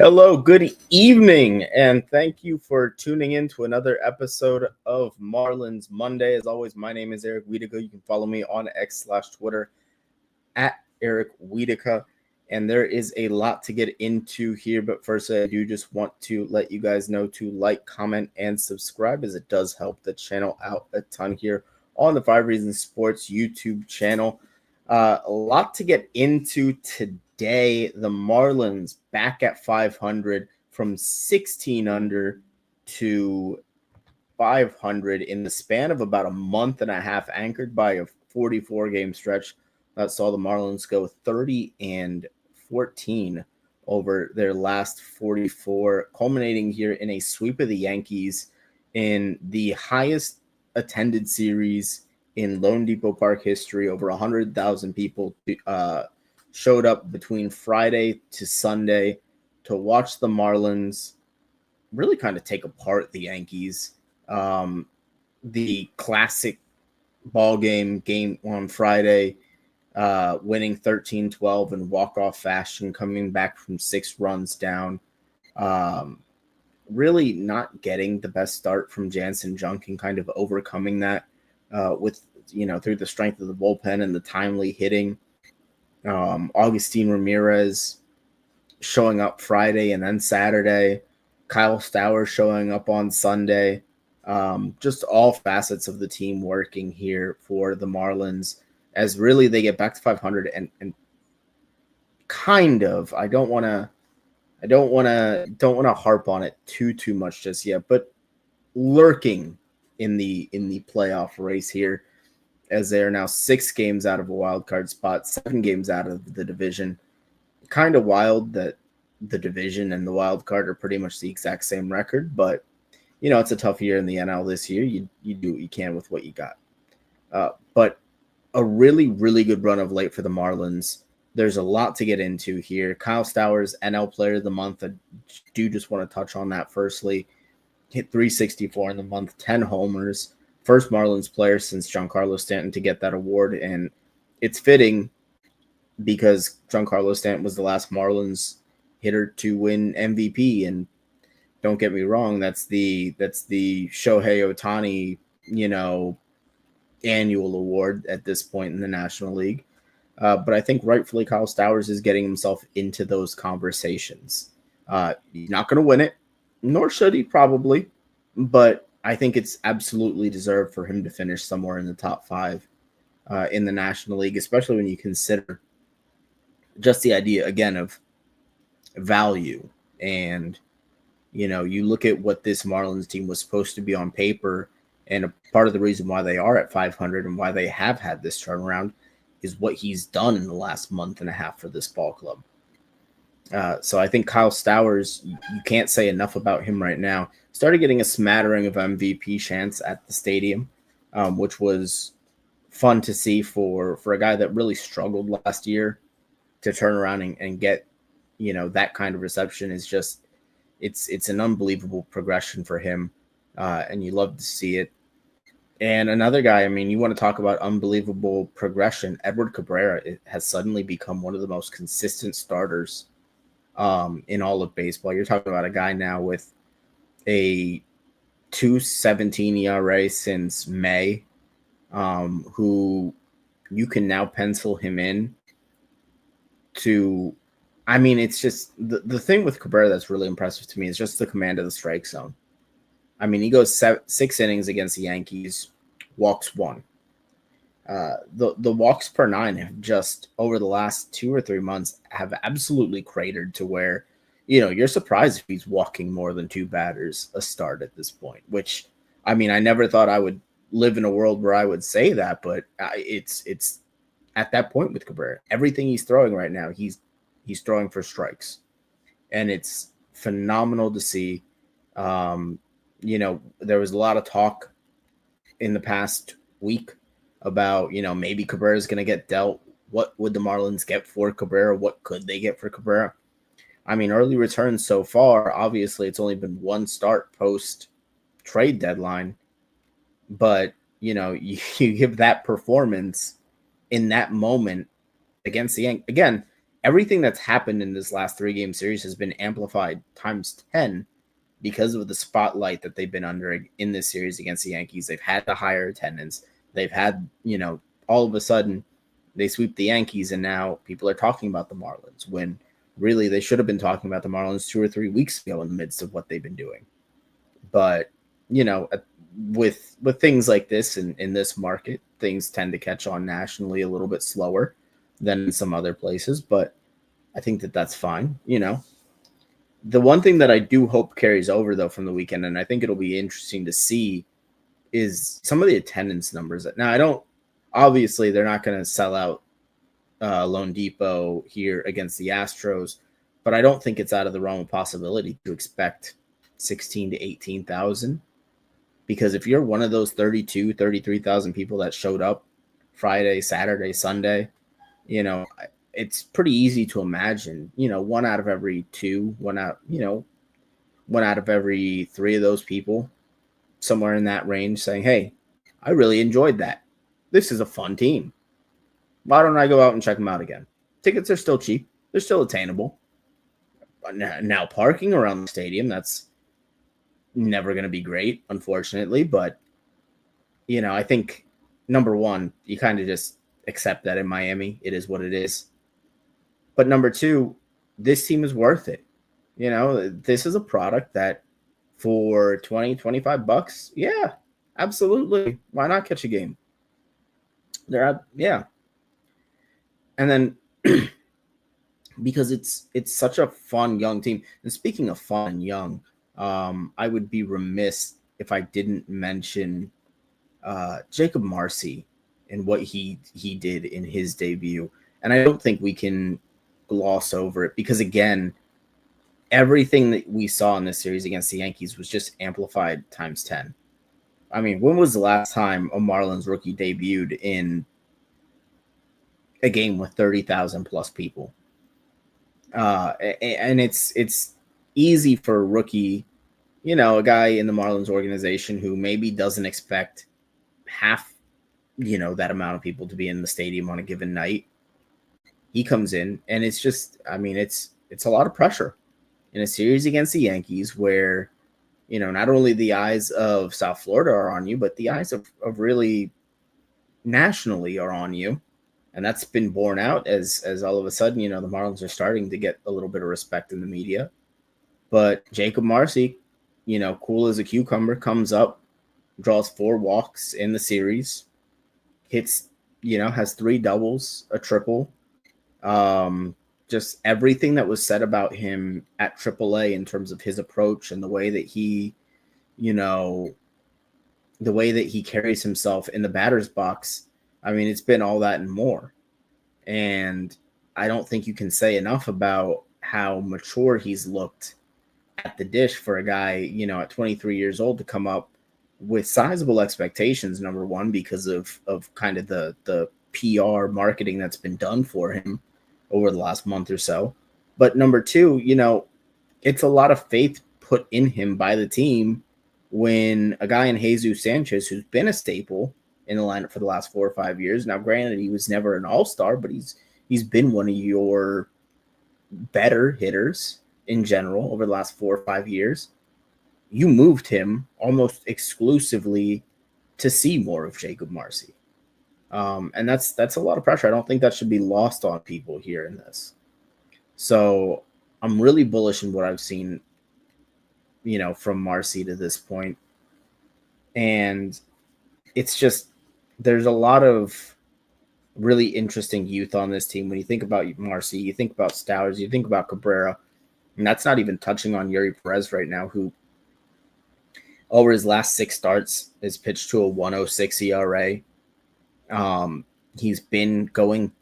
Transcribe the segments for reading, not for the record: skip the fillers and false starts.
Hello, good evening, and thank you for tuning in to another episode of Marlins Monday. As always, my name is Eric Wiedeke. You can follow me on X/Twitter at Eric Wiedeke, and there is a lot to get into here. But first, I do just want to let you guys know to like, comment, and subscribe, as it does help the channel out a ton here on the 5 Reasons Sports YouTube channel. A lot to get into today. The Marlins back at 500 from 16 under to 500 in the span of about a month and a half, anchored by a 44-game stretch that saw the Marlins go 30-14 over their last 44, culminating here in a sweep of the Yankees in the highest attended series in Lone Depot Park history. Over 100,000 people showed up between Friday to Sunday to watch the Marlins really kind of take apart the Yankees. The classic ball game on Friday, winning 13-12 in walk-off fashion, coming back from 6 runs down. Really not getting the best start from Jansen Junk and kind of overcoming that with, through the strength of the bullpen and the timely hitting. Augustin Ramirez showing up Friday and then Saturday. Kyle Stowers showing up on Sunday. Just all facets of the team working here for the Marlins, as really they get back to 500 and kind of, I don't want to harp on it too much just yet, but lurking in the playoff race here, as they are now 6 games out of a wild card spot, 7 games out of the division. Kind of wild that the division and the wild card are pretty much the exact same record, but it's a tough year in the NL this year. You do what you can with what you got. But a really, really good run of late for the Marlins. There's a lot to get into here. Kyle Stowers, NL Player of the Month. I do just want to touch on that firstly. Hit 364 in the month, 10 homers. First Marlins player since Giancarlo Stanton to get that award, and it's fitting because Giancarlo Stanton was the last Marlins hitter to win MVP. And don't get me wrong, that's the Shohei Ohtani, annual award at this point in the National League. But I think rightfully Kyle Stowers is getting himself into those conversations. He's not going to win it, nor should he probably, but I think it's absolutely deserved for him to finish somewhere in the top 5 in the National League, especially when you consider just the idea, again, of value. And, you look at what this Marlins team was supposed to be on paper, and a part of the reason why they are at 500 and why they have had this turnaround is what he's done in the last month and a half for this ball club. So I think Kyle Stowers, you can't say enough about him right now. Started getting a smattering of MVP chants at the stadium, which was fun to see for a guy that really struggled last year to turn around and get, that kind of reception is just, it's an unbelievable progression for him. And you love to see it. And another guy, you want to talk about unbelievable progression. Edward Cabrera has suddenly become one of the most consistent starters in all of baseball. You're talking about a guy now with a 2.17 ERA since May, who you can now pencil him in to, it's just the thing with Cabrera that's really impressive to me is just the command of the strike zone. He goes 6 innings against the Yankees, walks 1. The walks per 9 have just, over the last 2 or 3 months, have absolutely cratered to where, you're surprised if he's walking more than 2 batters a start at this point, which, I never thought I would live in a world where I would say that, but it's at that point with Cabrera. Everything he's throwing right now, he's throwing for strikes, and it's phenomenal to see. There was a lot of talk in the past week about, maybe Cabrera is going to get dealt. What would the Marlins get for Cabrera? What could they get for Cabrera? Early returns so far, obviously it's only been 1 start post trade deadline, but, you give that performance in that moment against the Yankees. Again, everything that's happened in this last 3-game series has been amplified times 10 because of the spotlight that they've been under in this series against the Yankees. They've had the higher attendance. They've had, all of a sudden they sweep the Yankees, and now people are talking about the Marlins when really they should have been talking about the Marlins 2 or 3 weeks ago in the midst of what they've been doing. But, with things like this in this market, things tend to catch on nationally a little bit slower than in some other places. But I think that that's fine. The one thing that I do hope carries over, though, from the weekend, and I think it'll be interesting to see, is some of the attendance numbers. Now, obviously, they're not going to sell out Lone Depot here against the Astros, but I don't think it's out of the realm of possibility to expect 16 to 18,000. Because if you're one of those 32, 33,000 people that showed up Friday, Saturday, Sunday, it's pretty easy to imagine, one out of every two, one out of every three of those people, somewhere in that range, saying, hey, I really enjoyed that. This is a fun team. Why don't I go out and check them out again? Tickets are still cheap. They're still attainable. Now, parking around the stadium, that's never going to be great, unfortunately. But, I think, number one, you kind of just accept that in Miami. It is what it is. But number two, this team is worth it. This is a product that for 20, 25 bucks, yeah, absolutely. Why not catch a game? Yeah. And then because it's such a fun young team. And speaking of fun and young, I would be remiss if I didn't mention Jacob Marsee and what he did in his debut. And I don't think we can gloss over it because, again, everything that we saw in this series against the Yankees was just amplified times 10. I mean, when was the last time a Marlins rookie debuted in a game with 30,000 plus people? And it's easy for a rookie, a guy in the Marlins organization who maybe doesn't expect half, that amount of people to be in the stadium on a given night. He comes in and it's just, it's a lot of pressure in a series against the Yankees where, not only the eyes of South Florida are on you, but the eyes of really nationally are on you. And that's been borne out as all of a sudden, the Marlins are starting to get a little bit of respect in the media. But Jacob Marsee, cool as a cucumber, comes up, draws 4 walks in the series, hits, has 3 doubles, a triple. Just everything that was said about him at AAA in terms of his approach and the way that he, the way that he carries himself in the batter's box. It's been all that and more. And I don't think you can say enough about how mature he's looked at the dish for a guy, at 23 years old to come up with sizable expectations, number one, because of kind of the PR marketing that's been done for him over the last month or so. But number two, it's a lot of faith put in him by the team when a guy in Jesus Sanchez, who's been a staple in the lineup for the last 4 or 5 years. Now, granted, he was never an all-star, but he's been one of your better hitters in general over the last 4 or 5 years. You moved him almost exclusively to see more of Jacob Marsee. And that's a lot of pressure. I don't think that should be lost on people here in this. So I'm really bullish in what I've seen, from Marsee to this point. And it's just, there's a lot of really interesting youth on this team. When you think about Marsee, you think about Stowers, you think about Cabrera, and that's not even touching on Yuri Perez right now, who over his last 6 starts has pitched to a 1.06 ERA. He's been going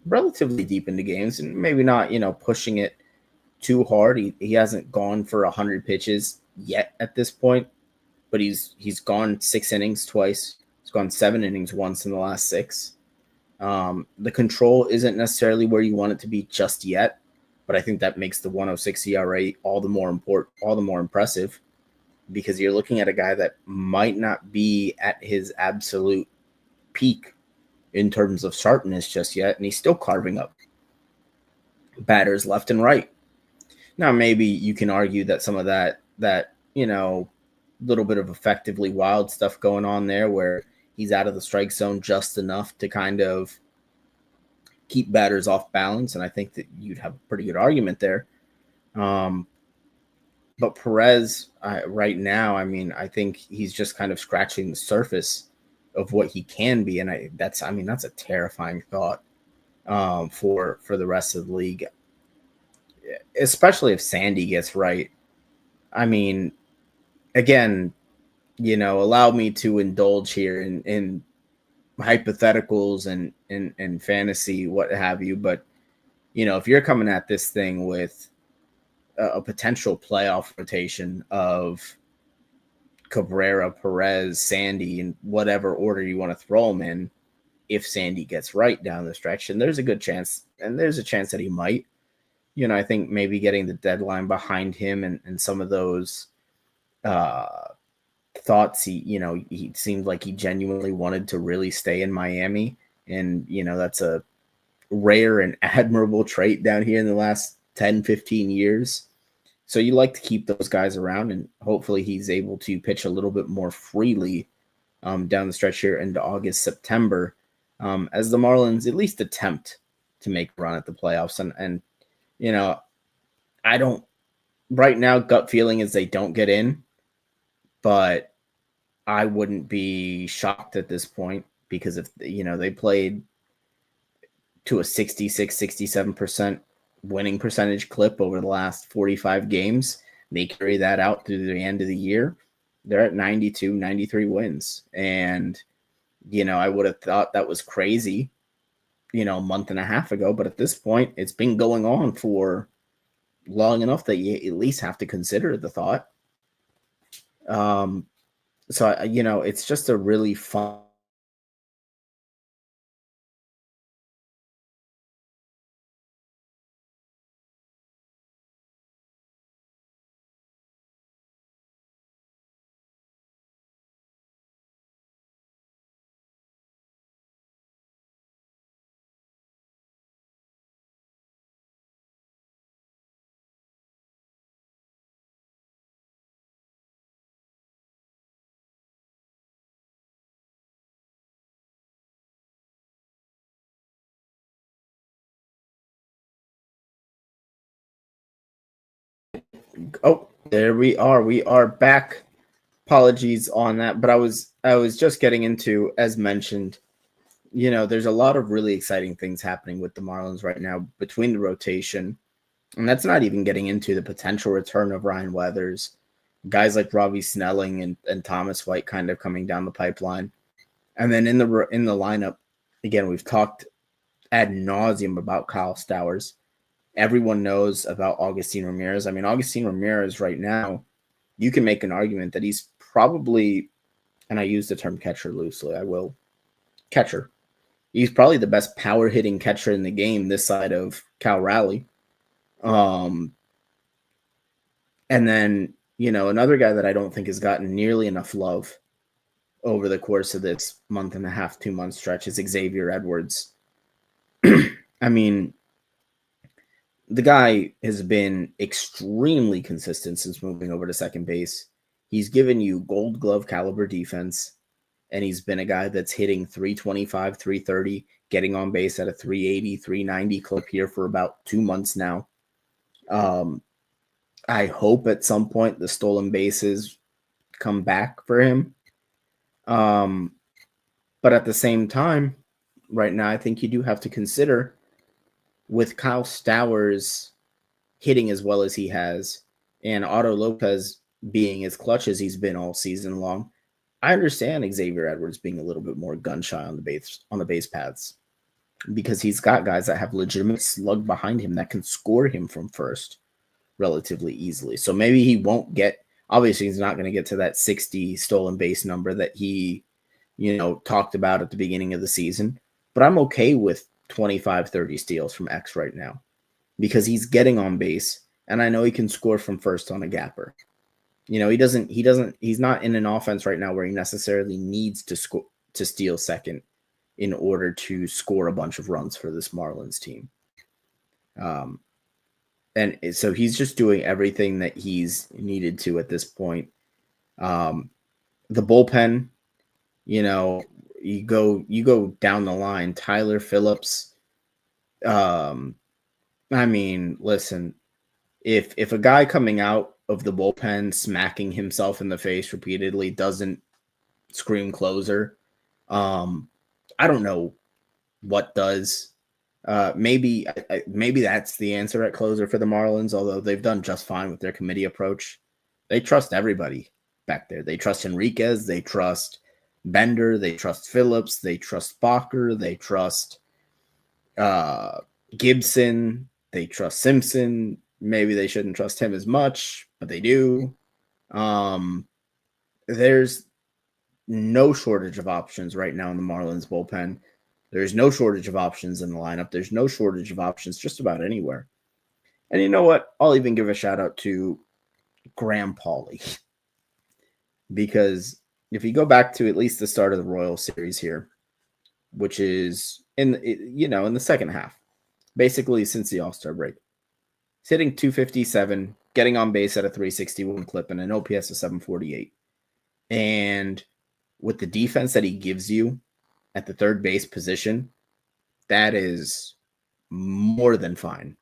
relatively deep into games and maybe not, pushing it too hard. He hasn't gone for 100 pitches yet at this point, but he's gone 6 innings twice. He's gone 7 innings once in the last 6. The control isn't necessarily where you want it to be just yet, but I think that makes the 1.06 ERA all the more impressive, because you're looking at a guy that might not be at his absolute peak in terms of sharpness just yet, and he's still carving up batters left and right. Now, maybe you can argue that some of that little bit of effectively wild stuff going on there, where he's out of the strike zone just enough to kind of keep batters off balance, and I think that you'd have a pretty good argument there. Um, but Perez, right now, I mean, I think he's just kind of scratching the surface of what he can be, and that's a terrifying thought for the rest of the league, especially if Sandy gets right. I mean, again, allow me to indulge here in hypotheticals and fantasy, what have you. But, if you're coming at this thing with a potential playoff rotation of Cabrera, Perez, Sandy, in whatever order you want to throw them in, if Sandy gets right down the stretch, and there's a chance that he might, I think maybe getting the deadline behind him and some of those thoughts, he seemed like he genuinely wanted to really stay in Miami. And, that's a rare and admirable trait down here in the last 10, 15 years. So you like to keep those guys around, and hopefully he's able to pitch a little bit more freely down the stretch here into August, September, as the Marlins at least attempt to make a run at the playoffs. And I don't, right now, gut feeling is they don't get in, but I wouldn't be shocked at this point, because if, they played to a 66, 67% winning percentage clip over the last 45 games, they carry that out through the end of the year, they're at 92, 93 wins. And, I would have thought that was crazy, a month and a half ago. But at this point, it's been going on for long enough that you at least have to consider the thought. So, it's just a really fun. Oh, there we are. We are back. Apologies on that, but I was just getting into, as mentioned, there's a lot of really exciting things happening with the Marlins right now between the rotation, and that's not even getting into the potential return of Ryan Weathers, guys like Robbie Snelling and Thomas White kind of coming down the pipeline. And then in the lineup, again, we've talked ad nauseum about Kyle Stowers. Everyone knows about Agustin Ramirez. I mean, Agustin Ramirez right now, you can make an argument that he's probably, and I use the term catcher loosely, I will, catcher. He's probably the best power hitting catcher in the game this side of Cal Raleigh. And then, another guy that I don't think has gotten nearly enough love over the course of this month and a half, 2 month stretch is Xavier Edwards. I mean, the guy has been extremely consistent since moving over to second base. He's given you Gold Glove caliber defense, and he's been a guy that's hitting 325, 330, getting on base at a 380, 390 clip here for about 2 months now. I hope at some point the stolen bases come back for him. But at the same time, right now, I think you do have to consider, with Kyle Stowers hitting as well as he has, and Otto Lopez being as clutch as he's been all season long, I understand Xavier Edwards being a little bit more gun shy on the base paths, because he's got guys that have legitimate slug behind him that can score him from first relatively easily. So maybe he won't get, obviously he's not going to get to that 60 stolen base number that he, talked about at the beginning of the season, but I'm okay with 25, 30 steals from X right now, because he's getting on base, and I know he can score from first on a gapper. He's not in an offense right now where he necessarily needs to steal second in order to score a bunch of runs for this Marlins team. Um, and so he's just doing everything that he's needed to at this point. Um, the bullpen, you know, you go down the line. Tyler Phillips. Um, I mean, listen, if a guy coming out of the bullpen smacking himself in the face repeatedly doesn't scream closer, I don't know what does. Maybe that's the answer at closer for the Marlins. Although they've done just fine with their committee approach, they trust everybody back there. They trust Enriquez, they trust Bender, they trust Phillips, they trust Fokker, they trust uh, Gibson, they trust Simpson. Maybe they shouldn't trust him as much, but they do. Um, there's no shortage of options right now in the Marlins bullpen. There's no shortage of options in the lineup. There's no shortage of options just about anywhere. And you know what? I'll even give a shout out to Graham Pauley because if you go back to at least the start of the Royal Series here, which is in the second half, basically since the All-Star break, he's hitting 257, getting on base at a 361 clip and an OPS of 748. And with the defense that he gives you at the third base position, that is more than fine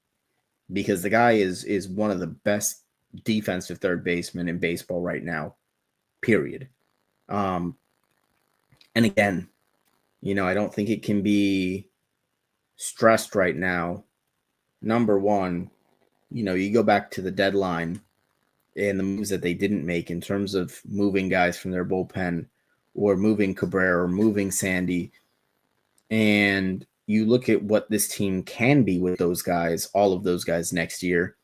because the guy is one of the best defensive third basemen in baseball right now, period. Um, and again, I don't think it can be stressed right now. Number one, you go back to the deadline and the moves that they didn't make in terms of moving guys from their bullpen or moving Cabrera or moving Sandy. And you look at what this team can be with those guys, all of those guys next year,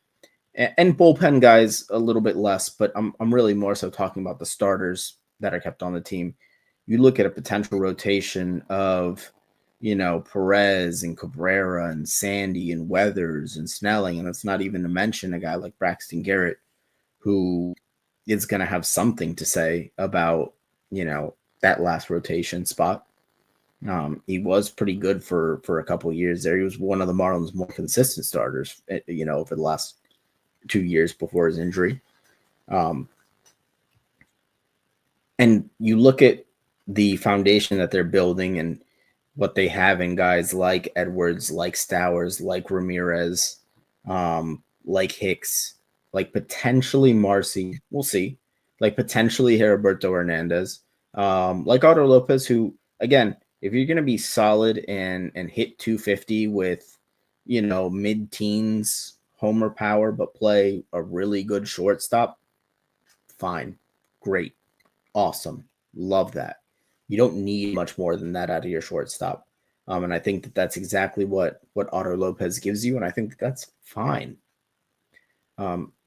and bullpen guys a little bit less, but I'm really more so talking about the starters that are kept on the team. You look at a potential rotation of, Perez and Cabrera and Sandy and Weathers and Snelling, and that's not even to mention a guy like Braxton Garrett, who is going to have something to say about, that last rotation spot. He was pretty good for a couple of years there. He was one of the Marlins' more consistent starters, over the last 2 years before his injury. And you look at the foundation that they're building and what they have in guys like Edwards, like Stowers, like Ramirez, like Hicks, like potentially Marsee. We'll see. Like potentially Heriberto Hernandez, like Otto Lopez, who, again, if you're going to be solid and hit 250 with, mid-teens homer power, but play a really good shortstop, fine, great, awesome, love that. You don't need much more than that out of your shortstop. And I think that that's exactly what Otto Lopez gives you, and I think that's fine.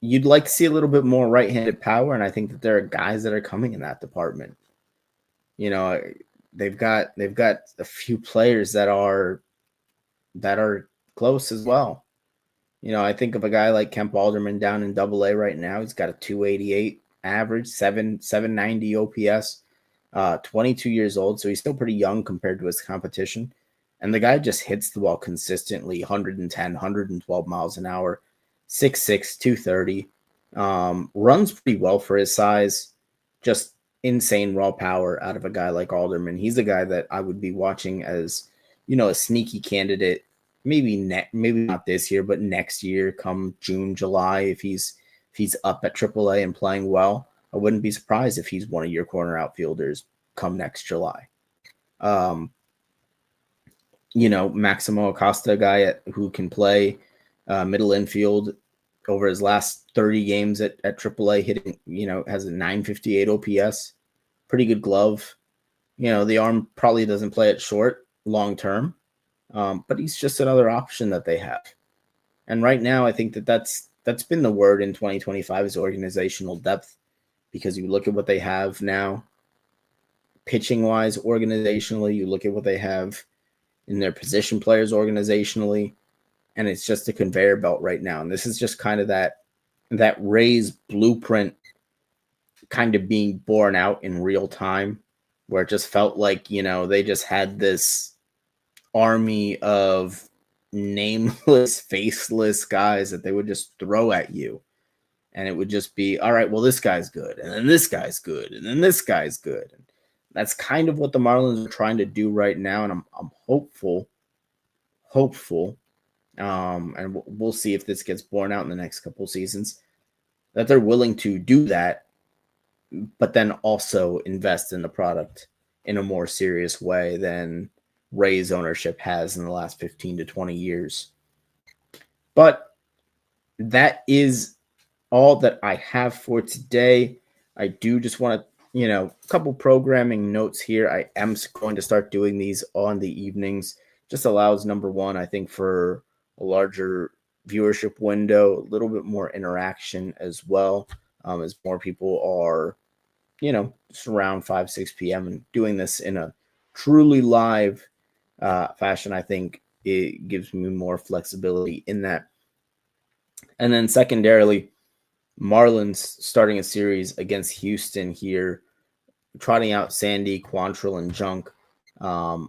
You'd like to see a little bit more right-handed power, and I think that there are guys that are coming in that department. They've got a few players that are close as well. I think of a guy like Kemp Alderman down in Double-A right now. He's got a 288 average, 790 OPS, 22 years old, so he's still pretty young compared to his competition. And the guy just hits the ball consistently, 110, 112 miles an hour, 6'6", 230. Runs pretty well for his size. Just insane raw power out of a guy like Alderman. He's a guy that I would be watching as, a sneaky candidate. Maybe not this year, but next year, come June, July, if he's up at AAA and playing well, I wouldn't be surprised if he's one of your corner outfielders come next July. Maximo Acosta, a guy who can play middle infield over his last 30 games at AAA, hitting, has a 958 OPS, pretty good glove. The arm probably doesn't play it short long term, but he's just another option that they have. And right now, I think that's been the word in 2025 is organizational depth, because you look at what they have now, pitching wise, organizationally, you look at what they have in their position players organizationally, and it's just a conveyor belt right now. And this is just kind of that Rays blueprint kind of being born out in real time, where it just felt like, they just had this army of nameless, faceless guys that they would just throw at you. And it would just be, all right, well, this guy's good. And then this guy's good. And then this guy's good. And that's kind of what the Marlins are trying to do right now. And I'm hopeful, and we'll see if this gets borne out in the next couple seasons, that they're willing to do that, but then also invest in the product in a more serious way than Rays ownership has in the last 15 to 20 years. But that is all that I have for today. I do just want to, a couple programming notes here. I am going to start doing these on the evenings. Just allows, number one, I think, for a larger viewership window, a little bit more interaction as well, as more people are, just around 5, 6 p.m. and doing this in a truly live fashion. I think it gives me more flexibility in that. And then secondarily, Marlins starting a series against Houston here, trotting out Sandy, Quantrill, and Junk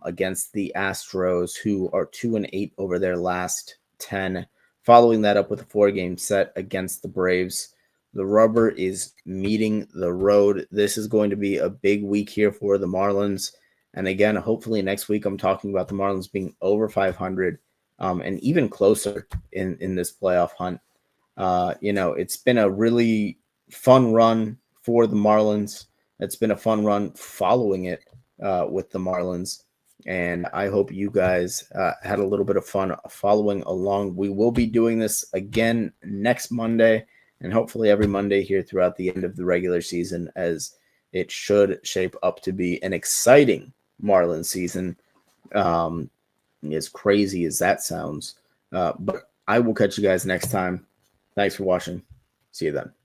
against the Astros, who are 2-8 over their last 10. Following that up with a 4-game set against the Braves. The rubber is meeting the road. This is going to be a big week here for the Marlins. And again, hopefully next week I'm talking about the Marlins being over 500 and even closer in this playoff hunt. It's been a really fun run for the Marlins. It's been a fun run following it with the Marlins. And I hope you guys had a little bit of fun following along. We will be doing this again next Monday and hopefully every Monday here throughout the end of the regular season, as it should shape up to be an exciting Marlins season. As crazy as that sounds. But I will catch you guys next time. Thanks for watching. See you then.